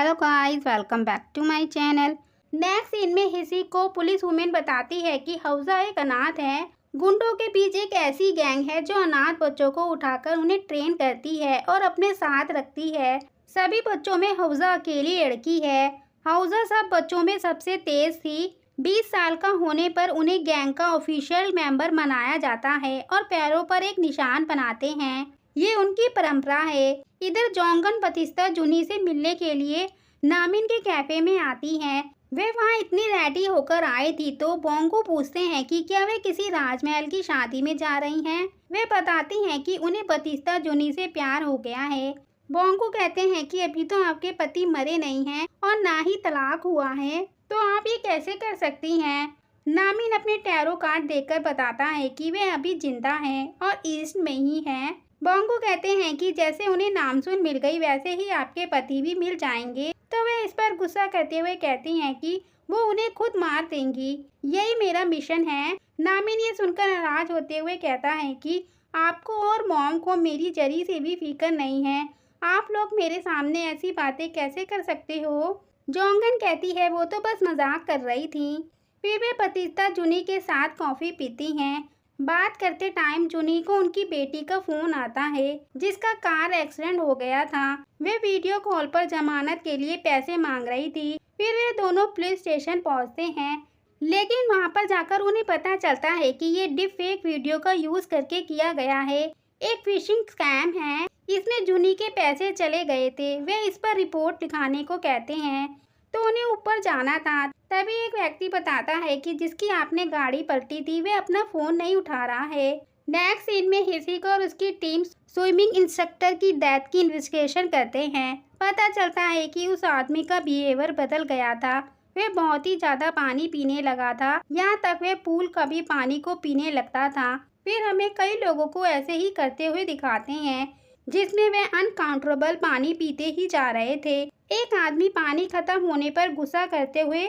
Hello guys, welcome back to my channel. Next scene में हिसी को पुलिस वुमेन बताती है कि हौजा एक अनाथ है। गुंडों के बीच एक ऐसी गैंग है जो अनाथ बच्चों को उठाकर उन्हें ट्रेन करती है और अपने साथ रखती है। सभी बच्चों में हौजा अकेली लड़की है। हौजा सब बच्चों में सबसे तेज थी। 20 साल का होने पर उन्हें गैंग का ऑफिशियल मेंबर मनाया जाता है और पैरों पर एक निशान बनाते हैं। ये उनकी परंपरा है। इधर जोंगन बतिस्ता जुनी से मिलने के लिए नामिन के कैफे में आती हैं। वे वहाँ इतनी रेडी होकर आई थी तो बोंगो पूछते हैं कि क्या वे किसी राजमहल की शादी में जा रही हैं। वे बताती हैं कि उन्हें बतिस्ता जुनी से प्यार हो गया है। बोंगो कहते हैं कि अभी तो आपके पति मरे नहीं हैं और ना ही तलाक हुआ है, तो आप ये कैसे कर सकती हैं। नामिन अपने टैरो कार्ड देखकर बताता है कि वे अभी जिंदा हैं और ईस्ट में ही हैं। बोंगो कहते हैं कि जैसे उन्हें नामसुन मिल गई वैसे ही आपके पति भी मिल जाएंगे, तो वे इस पर गुस्सा करते हुए कहती हैं कि वो उन्हें खुद मार देंगी। यही मेरा मिशन है। नामिन ये सुनकर नाराज होते हुए कहता है कि आपको और मॉम को मेरी जरी से भी फिक्र नहीं है। आप लोग मेरे सामने ऐसी बातें कैसे कर सकते हो। जोंगन कहती है वो तो बस मजाक कर रही थी। फिर वे बतिस्ता जुनी के साथ कॉफी पीती हैं। बात करते टाइम जुनी को उनकी बेटी का फोन आता है जिसका कार एक्सीडेंट हो गया था। वे वीडियो कॉल पर जमानत के लिए पैसे मांग रही थी। फिर वे दोनों पुलिस स्टेशन पहुंचते हैं, लेकिन वहां पर जाकर उन्हें पता चलता है कि ये डिप फेक वीडियो का यूज करके किया गया है। एक फिशिंग स्कैम है। इसमें जुनी के पैसे चले गए थे। वे इस पर रिपोर्ट लिखाने को कहते हैं तो उन्हें ऊपर जाना था। तभी एक व्यक्ति बताता है कि जिसकी आपने गाड़ी पलटी थी वे अपना फोन नहीं उठा रहा है। नेक्स्ट सीन में हिसिको और उसकी टीम स्विमिंग इंस्ट्रक्टर की डेथ की इन्वेस्टिगेशन करते हैं। पता चलता है कि उस आदमी का बिहेवियर बदल गया था। वे बहुत ही ज्यादा पानी पीने लगा था, यहाँ तक वे पूल का भी पानी को पीने लगता था। फिर हमें कई लोगों को ऐसे ही करते हुए दिखाते हैं जिसमें वे अनकाउंटेबल पानी पीते ही जा रहे थे। एक आदमी पानी खत्म होने पर गुस्सा करते हुए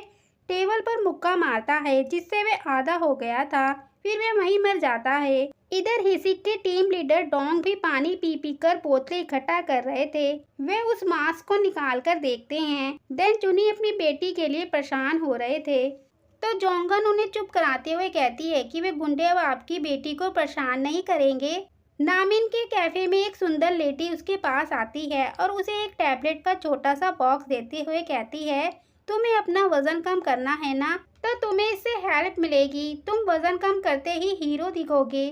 टेबल पर मुक्का मारता है जिससे वे आधा हो गया था। फिर वे वहीं मर जाता है। इधर हिसिक के टीम लीडर डोंग भी पानी पी पी कर बोतलें इकट्ठा कर रहे थे। वे उस मास्क को निकाल कर देखते हैं। देन जुनी अपनी बेटी के लिए परेशान हो रहे थे तो जोंगन उन्हें चुप कराते हुए कहती है कि वे गुंडे अब आपकी बेटी को परेशान नहीं करेंगे। नामिन के कैफे में एक सुंदर लेडी उसके पास आती है और उसे एक टैबलेट का छोटा सा बॉक्स देते हुए कहती है तुम्हें अपना वजन कम करना है ना, तो तुम्हें इससे हेल्प मिलेगी। तुम वजन कम करते ही हीरो दिखोगे।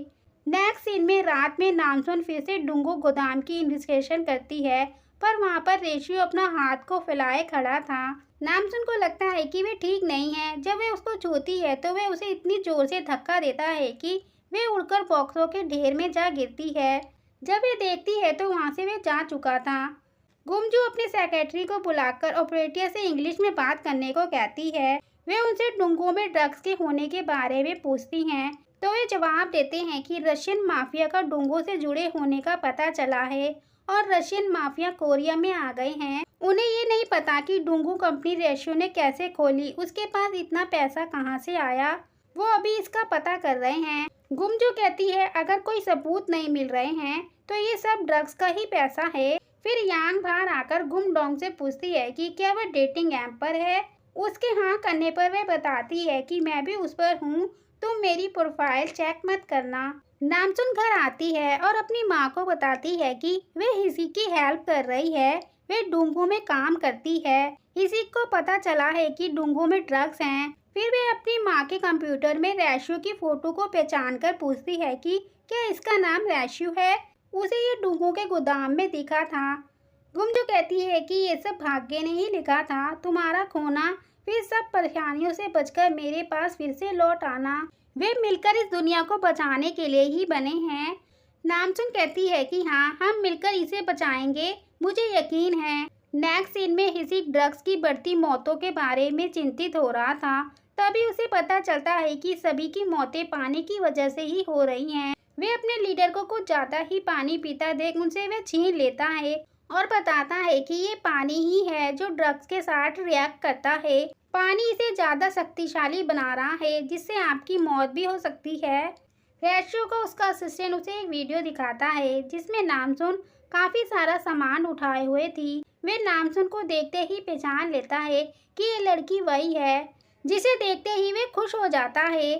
नेक्स्ट सीन में रात में नामसुन फिर से डुंगो गोदाम की इन्वेस्टिगेशन करती है, पर वहाँ पर रेशियो अपना हाथ को फैलाए खड़ा था। नामसुन को लगता है कि वे ठीक नहीं है। जब वे उसको छूती है तो वे उसे इतनी जोर से धक्का देता है कि वे उड़कर बॉक्सों के ढेर में जा गिरती है। जब वे देखती है तो वहाँ से वे जा चुका था। गुमजू अपने सेक्रेटरी को बुलाकर ऑपरेटर से इंग्लिश में बात करने को कहती है। वे उनसे डुंगो में ड्रग्स के होने के बारे में पूछती हैं तो वे जवाब देते हैं कि रशियन माफिया का डुंगो से जुड़े होने का पता चला है और रशियन माफिया कोरिया में आ गए हैं। उन्हें ये नहीं पता कि डुंगो कंपनी रेशियो ने कैसे खोली, उसके पास इतना पैसा कहाँ से आया। वो अभी इसका पता कर रहे हैं। गुमजू कहती है अगर कोई सबूत नहीं मिल रहे हैं तो ये सब ड्रग्स का ही पैसा है। फिर यांग बाहर आकर गुम डोंग से पूछती है कि क्या वह डेटिंग ऐप पर है। उसके हाँ करने पर वह बताती है कि मैं भी उस पर हूँ, तुम मेरी प्रोफाइल चेक मत करना। नामसुन घर आती है और अपनी माँ को बताती है कि वे हिसी की हेल्प कर रही है। वे डुंगो में काम करती है। हिसी को पता चला है कि डुंगो में ड्रग्स हैं। फिर वे अपनी माँ के कंप्यूटर में रैशियो की फोटो को पहचान कर पूछती है कि क्या इसका नाम रैशियो है। उसे ये डुंगो के गोदाम में दिखा था। गुमजू कहती है कि ये सब भाग्य ने ही लिखा था, तुम्हारा खोना, फिर सब परेशानियों से बचकर मेरे पास फिर से लौट आना। वे मिलकर इस दुनिया को बचाने के लिए ही बने हैं। नामसुन कहती है कि हाँ, हम मिलकर इसे बचाएंगे, मुझे यकीन है। नेक्स्ट सीन में हिसिक ड्रग्स की बढ़ती मौतों के बारे में चिंतित हो रहा था। तभी उसे पता चलता है कि सभी की मौतें पानी की वजह से ही हो रही हैं। वे अपने लीडर को कुछ ज्यादा ही पानी पीता देख उनसे वे छीन लेता है और बताता है कि ये पानी ही है जो ड्रग्स के साथ रिएक्ट करता है। पानी इसे ज्यादा शक्तिशाली बना रहा है जिससे आपकी मौत भी हो सकती है। रैशियो को उसका असिस्टेंट उसे एक वीडियो दिखाता है जिसमें नामसुन काफी सारा सामान उठाए हुए थी। वे नामसुन को देखते ही पहचान लेता है कि ये लड़की वही है, जिसे देखते ही वे खुश हो जाता है।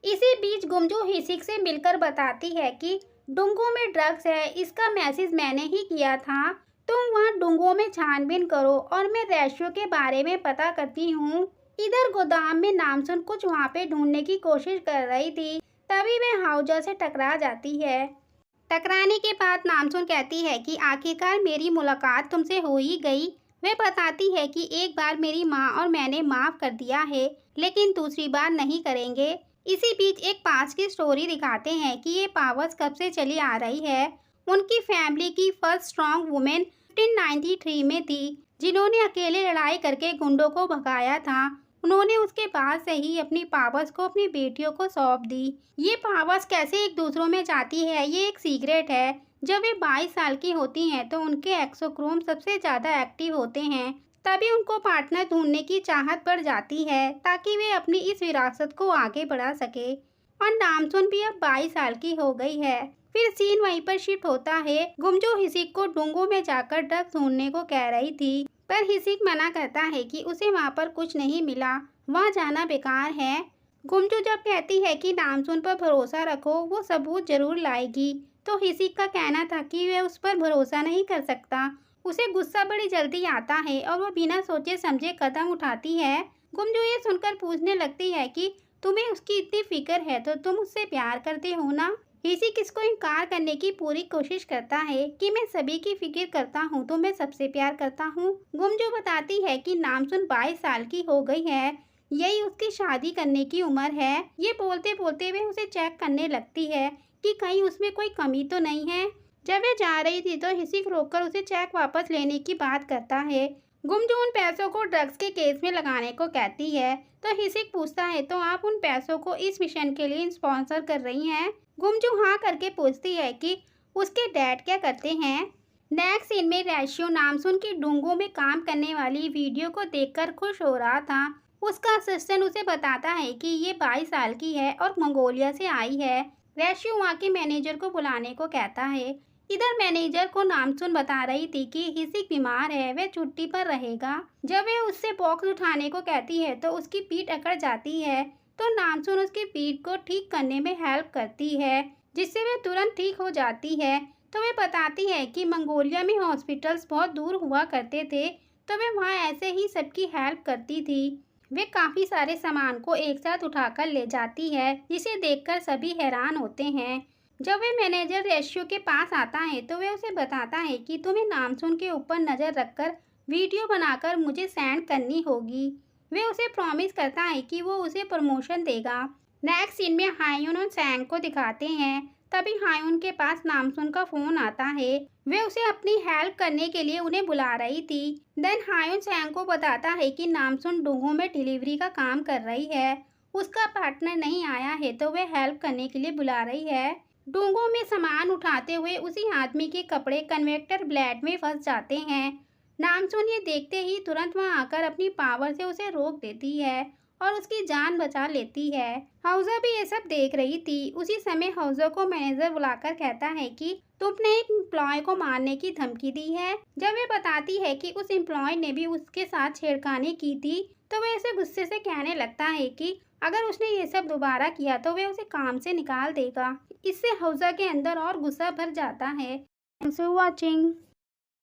इसी बीच गुमजू हिसिक से मिलकर बताती है कि डुंगो में ड्रग्स है, इसका मैसेज मैंने ही किया था। तुम वहाँ डुंगो में छानबीन करो और मैं रेशियो के बारे में पता करती हूँ। इधर गोदाम में नामसुन कुछ वहाँ पे ढूंढने की कोशिश कर रही थी, तभी वह हाउजा से टकरा जाती है। टकराने के बाद नामसुन कहती है कि आखिरकार मेरी मुलाकात तुमसे हो ही गई। वह बताती है कि एक बार मेरी माँ और मैंने माफ़ कर दिया है, लेकिन दूसरी बार नहीं करेंगे। इसी बीच एक पास की स्टोरी दिखाते हैं कि ये पावर्स कब से चली आ रही है। उनकी फैमिली की फर्स्ट स्ट्रॉन्ग वुमेन 1593 में थी, जिन्होंने अकेले लड़ाई करके गुंडों को भगाया था। उन्होंने उसके बाद से ही अपनी पावर्स को अपनी बेटियों को सौंप दी। ये पावर्स कैसे एक दूसरों में जाती है, ये एक सीक्रेट है। जब वे 22 साल की होती हैं तो उनके एक्सोक्रोम सबसे ज़्यादा एक्टिव होते हैं, तभी उनको पार्टनर ढूंढने की चाहत बढ़ जाती है ताकि वे अपनी इस विरासत को आगे बढ़ा सके। और नामसुन भी अब 22 साल की हो गई है। फिर सीन वहीं पर शिफ्ट होता है। गुमजो हिसिक को डुंगो में जाकर ड्रग्स ढूंढने को कह रही थी, पर हिसिक मना करता है कि उसे वहाँ पर कुछ नहीं मिला, वहाँ जाना बेकार है। गुमजो जब कहती है कि नामसुन पर भरोसा रखो, वो सबूत जरूर लाएगी, तो हिसिक का कहना था कि वह उस पर भरोसा नहीं कर सकता। उसे गुस्सा बड़ी जल्दी आता है और वह बिना सोचे समझे कदम उठाती है। गुमजो ये सुनकर पूछने लगती है कि तुम्हें उसकी इतनी फिक्र है तो तुम उससे प्यार करते हो ना। हिसिक इसको इनकार करने की पूरी कोशिश करता है कि मैं सभी की फिक्र करता हूँ तो मैं सबसे प्यार करता हूँ। गुमजो बताती है कि नामसुन 22 साल की हो गई है, यही उसकी शादी करने की उम्र है। ये बोलते बोलते वे उसे चेक करने लगती है कि कहीं उसमें कोई कमी तो नहीं है। जब वे जा रही थी तो हिसिक रोककर उसे चेक वापस लेने की बात करता है। गुमजो उन पैसों को ड्रग्स के केस में लगाने को कहती है, तो हिसिक पूछता है तो आप उन पैसों को इस मिशन के लिए स्पॉन्सर कर रही हैं। गुमजो हाँ करके पूछती है कि उसके डैड क्या करते हैं। नेक्स्ट सीन में रेशियो नामसुन की डुंगो में काम करने वाली वीडियो को देखकर खुश हो रहा था। उसका असिस्टेंट उसे बताता है कि ये 22 साल की है और मंगोलिया से आई है। रेशियो वहाँ के मैनेजर को बुलाने को कहता है। इधर मैनेजर को नामसुन बता रही थी कि हिसिक बीमार है, वह छुट्टी पर रहेगा। जब वह उससे बॉक्स उठाने को कहती है तो उसकी पीठ अकड़ जाती है, तो नामसुन उसकी पीठ को ठीक करने में हेल्प करती है, जिससे वह तुरंत ठीक हो जाती है। तो वह बताती है कि मंगोलिया में हॉस्पिटल्स बहुत दूर हुआ करते थे, तो वह वहाँ ऐसे ही सबकी हेल्प करती थी। वे काफ़ी सारे सामान को एक साथ उठाकर ले जाती है, जिसे देखकर सभी हैरान होते हैं। जब वह मैनेजर रेशियो के पास आता है तो वह उसे बताता है कि तुम्हें नामसुन के ऊपर नज़र रखकर वीडियो बनाकर मुझे सेंड करनी होगी। वे उसे प्रॉमिस करता है कि वो उसे प्रमोशन देगा। नेक्स्ट सीन में हायुन और सैंग को दिखाते हैं। तभी हायुन के पास नामसुन का फ़ोन आता है। वे उसे अपनी हेल्प करने के लिए उन्हें बुला रही थी। देन हायुन सैंग को बताता है कि नामसुन डुंगो में डिलीवरी का काम कर रही है, उसका पार्टनर नहीं आया है तो वह हेल्प करने के लिए बुला रही है। डोंगों में सामान उठाते हुए उसी आदमी के कपड़े कन्वेक्टर ब्लेड में फंस जाते हैं। नामसुन ये देखते ही तुरंत वहां आकर अपनी पावर से उसे रोक देती है और उसकी जान बचा लेती है। हाउजा भी ये सब देख रही थी। उसी समय हाउजा को मैनेजर बुलाकर कहता है कि तुमने एक एम्प्लॉय को मारने की धमकी दी है। जब वे बताती है कि उस एम्प्लॉय ने भी उसके साथ छेड़खानी की थी, तो वह इसे गुस्से से कहने लगता है कि अगर उसने ये सब दोबारा किया तो वे उसे काम से निकाल देगा। इससे हाउजा के अंदर और गुस्सा भर जाता है। Thanks for watching.